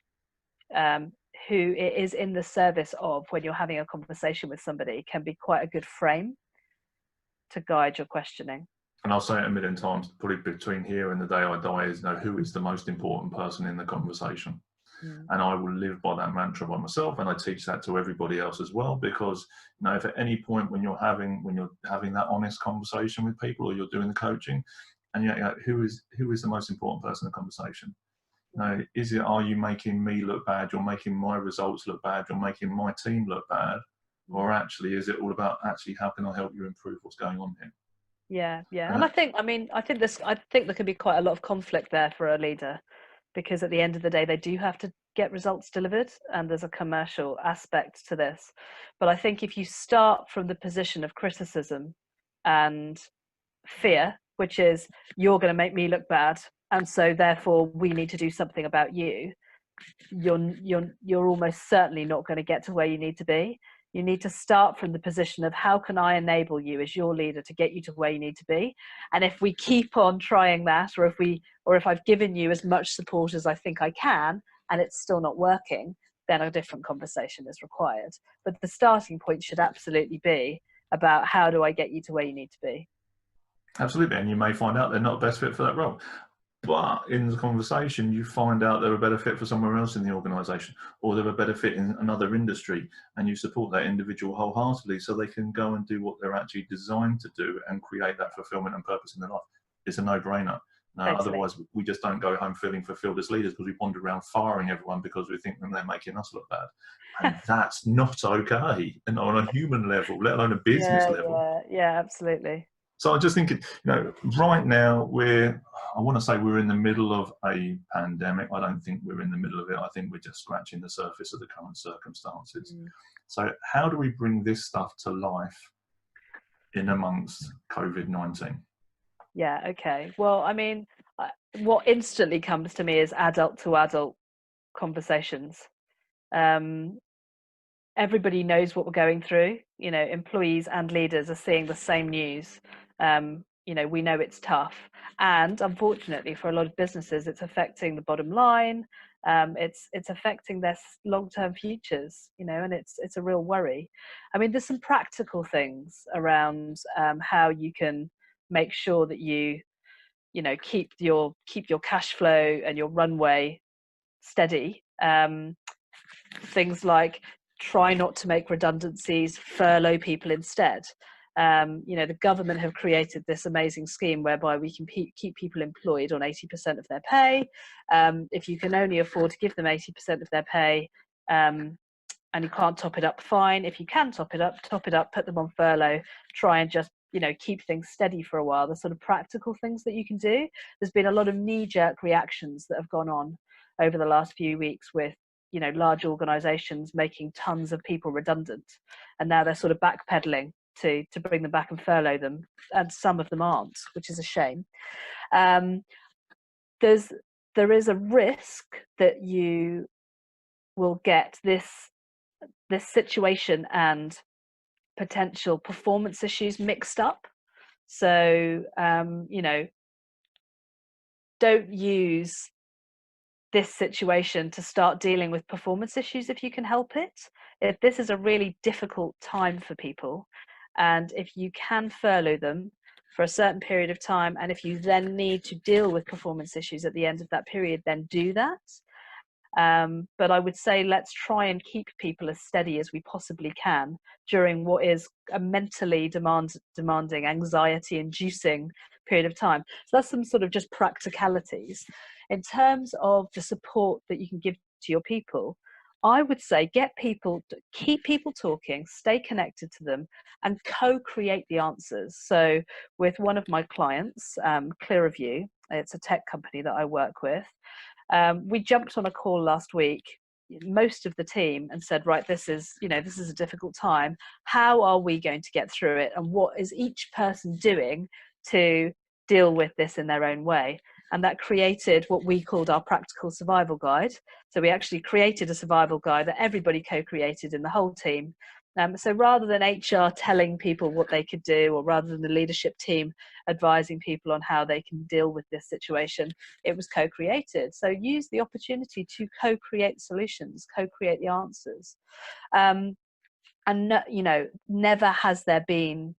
who it is in the service of when you're having a conversation with somebody can be quite a good frame to guide your questioning. And I'll say it a million times, probably between here and the day I die, is who is the most important person in the conversation. And I will live by that mantra by myself, and I teach that to everybody else as well, because if at any point when you're having that honest conversation with people, or you're doing the coaching, and who is the most important person in the conversation? Are you making me look bad? You're making my results look bad. You're making my team look bad. Or actually, is it all about how can I help you improve what's going on here? Yeah. And I think there can be quite a lot of conflict there for a leader, because at the end of the day, they do have to get results delivered, and there's a commercial aspect to this. But I think if you start from the position of criticism and fear, which is you're going to make me look bad, and so therefore we need to do something about you, you're almost certainly not going to get to where you need to be. You need to start from the position of how can I enable you as your leader to get you to where you need to be. And if we keep on trying that, or if I've given you as much support as I think I can and it's still not working, then a different conversation is required. But the starting point should absolutely be about how do I get you to where you need to be. Absolutely. And you may find out they're not the best fit for that role. But in the conversation, you find out they're a better fit for somewhere else in the organisation, or they're a better fit in another industry, and you support that individual wholeheartedly so they can go and do what they're actually designed to do and create that fulfillment and purpose in their life. It's a no-brainer. Otherwise, we just don't go home feeling fulfilled as leaders, because we wander around firing everyone because we think they're making us look bad. And that's not okay, and on a human level, let alone a business level. Yeah, absolutely. So I'm just thinking, right now I want to say we're in the middle of a pandemic. I don't think we're in the middle of it. I think we're just scratching the surface of the current circumstances. So how do we bring this stuff to life in amongst COVID-19? Yeah, okay. Well, I mean, what instantly comes to me is adult to adult conversations. Everybody knows what we're going through. Employees and leaders are seeing the same news. We know it's tough, and unfortunately for a lot of businesses, it's affecting the bottom line. It's affecting their long-term futures, and it's a real worry. I mean, there's some practical things around how you can make sure that you keep your cash flow and your runway steady. Things like try not to make redundancies, furlough people instead. The government have created this amazing scheme whereby we can keep people employed on 80% of their pay. If you can only afford to give them 80% of their pay, and you can't top it up, fine. If you can top it up, put them on furlough, try and just keep things steady for a while. The sort of practical things that you can do. There's been a lot of knee-jerk reactions that have gone on over the last few weeks with large organizations making tons of people redundant, and now they're sort of backpedaling to bring them back and furlough them, and some of them aren't, which is a shame. There is a risk that you will get this situation and potential performance issues mixed up. So don't use this situation to start dealing with performance issues if you can help it. If this is a really difficult time for people, and if you can furlough them for a certain period of time, and if you then need to deal with performance issues at the end of that period, then do that. But I would say let's try and keep people as steady as we possibly can during what is a mentally demanding, anxiety-inducing period of time. So that's some sort of just practicalities. In terms of the support that you can give to your people, I would say keep people talking, stay connected to them, and co-create the answers. So with one of my clients, ClearView, it's a tech company that I work with, we jumped on a call last week, most of the team, and said, right, this is a difficult time. How are we going to get through it? And what is each person doing to deal with this in their own way? And that created what we called our practical survival guide. So we actually created a survival guide that everybody co-created in the whole team. So rather than HR telling people what they could do, or rather than the leadership team advising people on how they can deal with this situation, it was co-created. So use the opportunity to co-create solutions, co-create the answers. And never has there been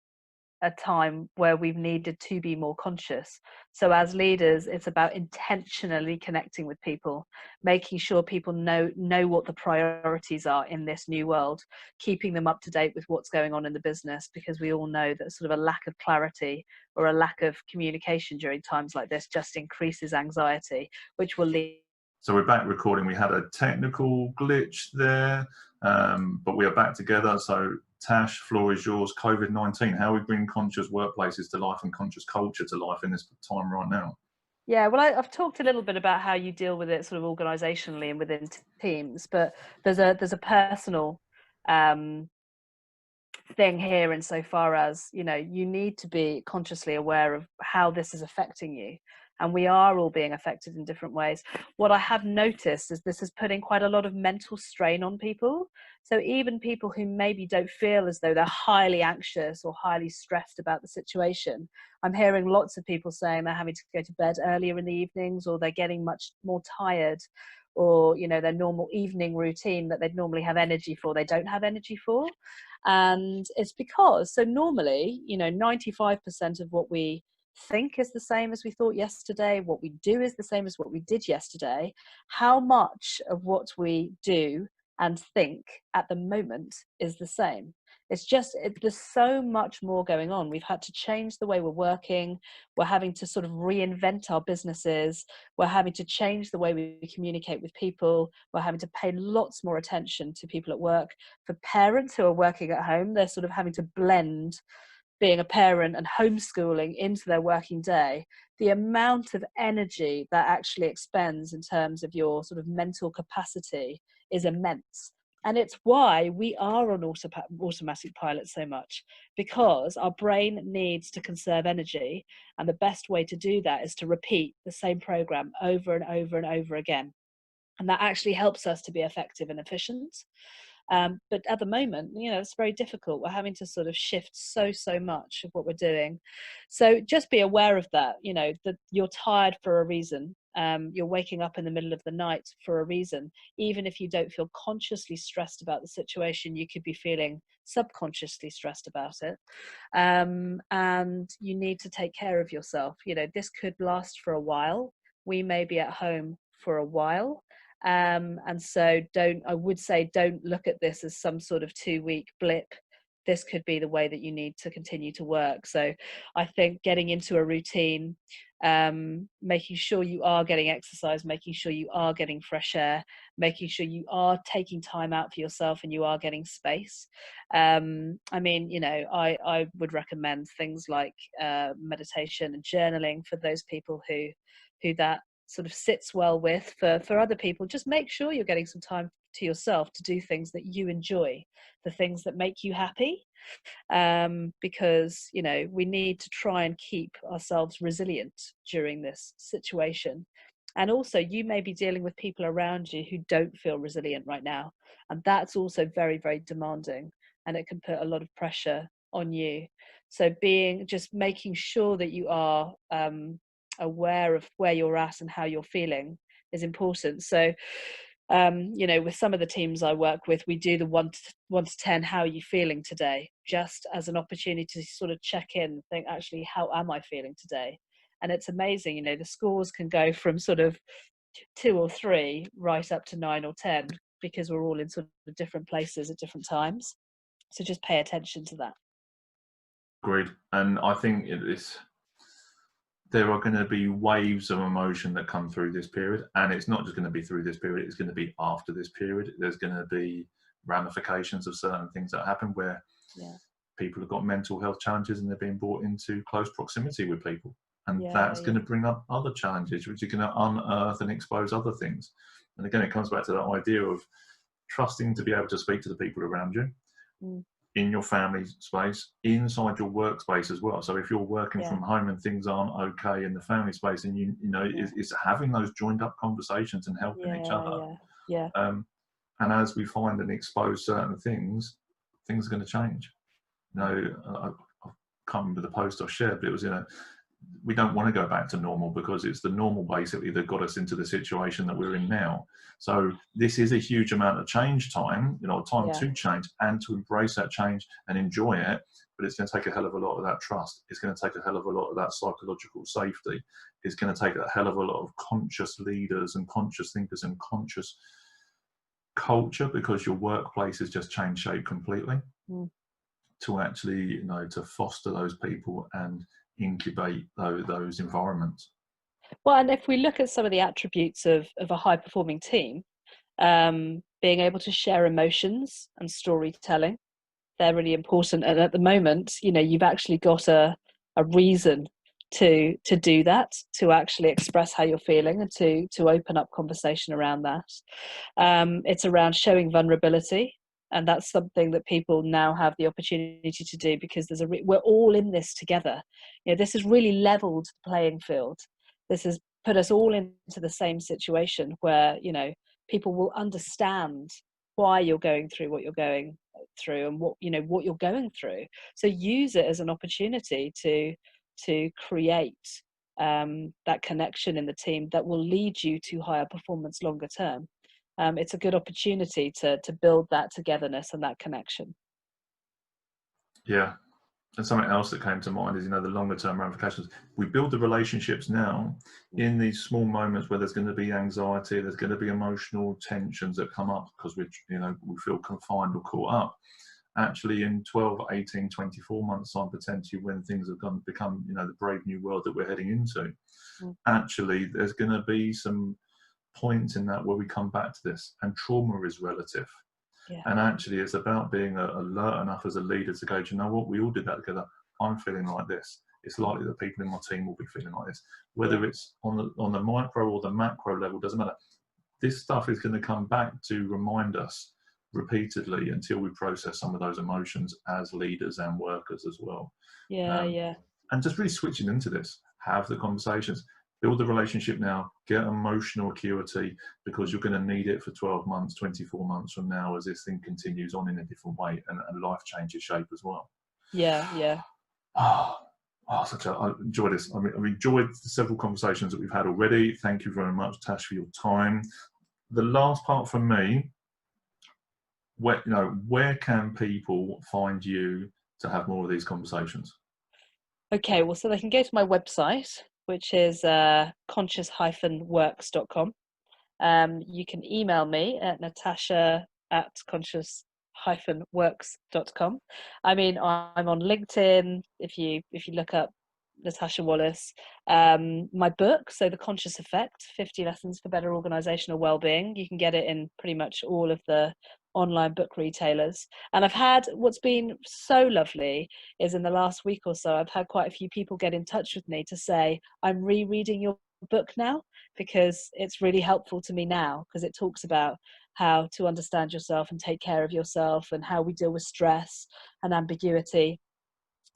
a time where we've needed to be more conscious. So as leaders, it's about intentionally connecting with people, making sure people know what the priorities are in this new world, keeping them up to date with what's going on in the business, because we all know that sort of a lack of clarity or a lack of communication during times like this just increases anxiety, which will lead. So we're back recording. We had a technical glitch there, but we are back together. So Tash, floor is yours. COVID-19, how we bring conscious workplaces to life and conscious culture to life in this time right now. Yeah, well, I've talked a little bit about how you deal with it sort of organizationally and within teams, but there's a personal thing here insofar as, you need to be consciously aware of how this is affecting you. And we are all being affected in different ways. What I have noticed is this is putting quite a lot of mental strain on people. So even people who maybe don't feel as though they're highly anxious or highly stressed about the situation, I'm hearing lots of people saying they're having to go to bed earlier in the evenings, or they're getting much more tired, or their normal evening routine that they'd normally have energy for, they don't have energy for. And it's because, so normally, 95% of what we think is the same as we thought yesterday, what we do is the same as what we did yesterday. How much of what we do and think at the moment is the same? There's so much more going on. We've had to change the way we're working. We're having to sort of reinvent our businesses. We're having to change the way we communicate with people. We're having to pay lots more attention to people at work. For parents who are working at home, they're sort of having to blend being a parent and homeschooling into their working day. The amount of energy that actually expends in terms of your sort of mental capacity is immense. And it's why we are on automatic pilot so much, because our brain needs to conserve energy. And the best way to do that is to repeat the same program over and over and over again. And that actually helps us to be effective and efficient. But at the moment, it's very difficult. We're having to sort of shift so much of what we're doing. So just be aware of that, that you're tired for a reason. You're waking up in the middle of the night for a reason. Even if you don't feel consciously stressed about the situation, you could be feeling subconsciously stressed about it. And you need to take care of yourself. This could last for a while. We may be at home for a while. And so I would say don't look at this as some sort of 2-week blip. This could be the way that you need to continue to work. So I think getting into a routine, making sure you are getting exercise, making sure you are getting fresh air, making sure you are taking time out for yourself and you are getting space. I would recommend things like meditation and journaling for those people who that sort of sits well with. For other people, just make sure you're getting some time to yourself to do things that you enjoy, the things that make you happy, because we need to try and keep ourselves resilient during this situation. And also, you may be dealing with people around you who don't feel resilient right now, and that's also very, very demanding, and it can put a lot of pressure on you. So just making sure that you are aware of where you're at and how you're feeling is important. So with some of the teams I work with, we do the 1 to 10, how are you feeling today, just as an opportunity to sort of check in, think, actually, how am I feeling today? And it's amazing, the scores can go from sort of 2 or 3 right up to 9 or 10, because we're all in sort of different places at different times. So just pay attention to that. Agreed. And I think there are going to be waves of emotion that come through this period, and it's not just going to be through this period, it's going to be after this period. There's going to be ramifications of certain things that happen where people have got mental health challenges and they're being brought into close proximity with people, and that's going to bring up other challenges which are going to unearth and expose other things. And again, it comes back to that idea of trusting to be able to speak to the people around you, in your family space, inside your workspace as well. So if you're working from home and things aren't okay in the family space, and you know it's having those joined up conversations and helping each other. And as we find and expose certain things are going to change. You know, I can't remember the post I shared, but it was we don't want to go back to normal, because it's the normal basically that got us into the situation that we're in now. So this is a huge amount of change time, time to change and to embrace that change and enjoy it. But it's going to take a hell of a lot of that trust. It's going to take a hell of a lot of that psychological safety. It's going to take a hell of a lot of conscious leaders and conscious thinkers and conscious culture, because your workplace has just changed shape completely. To actually, to foster those people and incubate those environments. Well, and if we look at some of the attributes of a high-performing team, being able to share emotions and storytelling, they're really important. And at the moment, you've actually got a reason to do that, to actually express how you're feeling and to open up conversation around that. It's around showing vulnerability. And that's something that people now have the opportunity to do, because we're all in this together. This has really leveled the playing field. This has put us all into the same situation where, people will understand why you're going through what you're going through and what you're going through. So use it as an opportunity to create that connection in the team that will lead you to higher performance longer term. It's a good opportunity to build that togetherness and that connection. Yeah. And something else that came to mind is, the longer term ramifications. We build the relationships now in these small moments where there's going to be anxiety, there's going to be emotional tensions that come up because we feel confined or caught up. Actually, in 12, 18, 24 months time, potentially when things have become, the brave new world that we're heading into, actually, there's going to be some points in that where we come back to this, and trauma is relative. And actually it's about being alert enough as a leader to go, do you know what, we all did that together. I'm feeling like this. It's likely that people in my team will be feeling like this, whether it's on the micro or the macro level, doesn't matter. This stuff is going to come back to remind us repeatedly until we process some of those emotions as leaders and workers as well. And just really switching into this, have the conversations, build the relationship now, get emotional acuity, because you're going to need it for 12 months, 24 months from now as this thing continues on in a different way and life changes shape as well. I enjoy this. I've enjoyed the several conversations that we've had already. Thank you very much, Tash, for your time. The last part for me, where can people find you to have more of these conversations? Okay, well, so they can go to my website, which is conscious-works.com. You can email me at natasha@conscious-works.com. I mean, I'm on LinkedIn. If you look up Natasha Wallace, my book, so The Conscious Effect, 50 Lessons for Better Organizational Wellbeing, you can get it in pretty much all of the online book retailers. And what's been so lovely is in the last week or so, I've had quite a few people get in touch with me to say, I'm rereading your book now because it's really helpful to me now, because it talks about how to understand yourself and take care of yourself and how we deal with stress and ambiguity.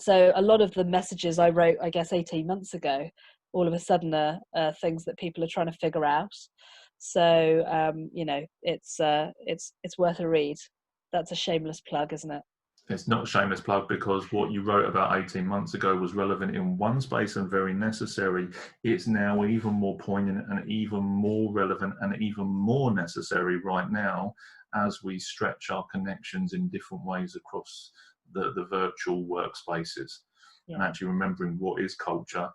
So a lot of the messages I wrote, I guess, 18 months ago, all of a sudden are things that people are trying to figure out. So, it's worth a read. That's a shameless plug, isn't it? It's not a shameless plug, because what you wrote about 18 months ago was relevant in one space and very necessary. It's now even more poignant and even more relevant and even more necessary right now as we stretch our connections in different ways across the virtual workspaces. And actually remembering what is culture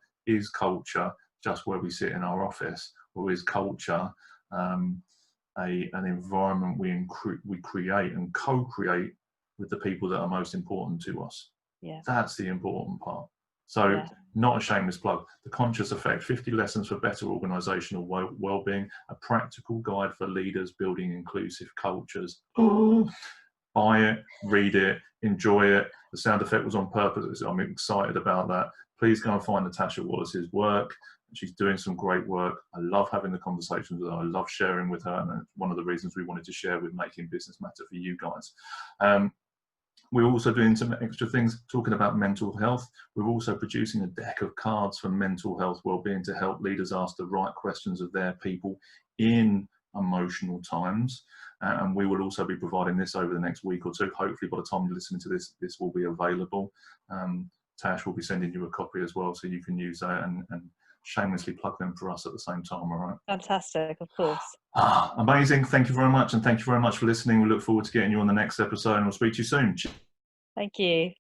just where we sit in our office, or is culture an environment we create and co-create with the people that are most important to us. Yeah. That's the important part. So not a shameless plug. The Conscious Effect, 50 Lessons for Better Organizational Wellbeing, a practical guide for leaders building inclusive cultures. Buy it, read it, enjoy it. The sound effect was on purpose. I'm excited about that. Please go and find Natasha Wallace's work. She's doing some great work. I love having the conversations with her. I love sharing with her. And one of the reasons we wanted to share with Making Business Matter for you guys. We're also doing some extra things talking about mental health. We're also producing a deck of cards for mental health wellbeing to help leaders ask the right questions of their people in emotional times. And we will also be providing this over the next week or two. Hopefully by the time you're listening to this, this will be available. Tash will be sending you a copy as well, so you can use that and shamelessly plug them for us at the same time, all right? Fantastic, of course. Amazing. Thank you very much. And thank you very much for listening. We look forward to getting you on the next episode, and we'll speak to you soon. Thank you.